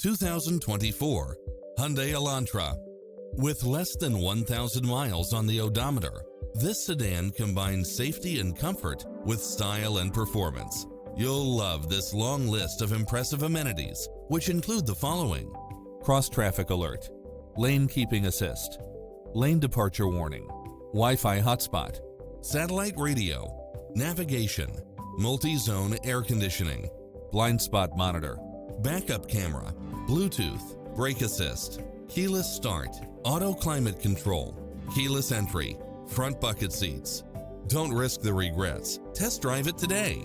2024 Hyundai Elantra. With less than 1,000 miles on the odometer, this sedan combines safety and comfort with style and performance. You'll love this long list of impressive amenities, which include the following: cross-traffic alert, lane keeping assist, lane departure warning, Wi-Fi hotspot, satellite radio, navigation, multi-zone air conditioning, blind spot monitor, backup camera, Bluetooth, brake assist, keyless start, auto climate control, keyless entry, front bucket seats. Don't risk the regrets. Test drive it today.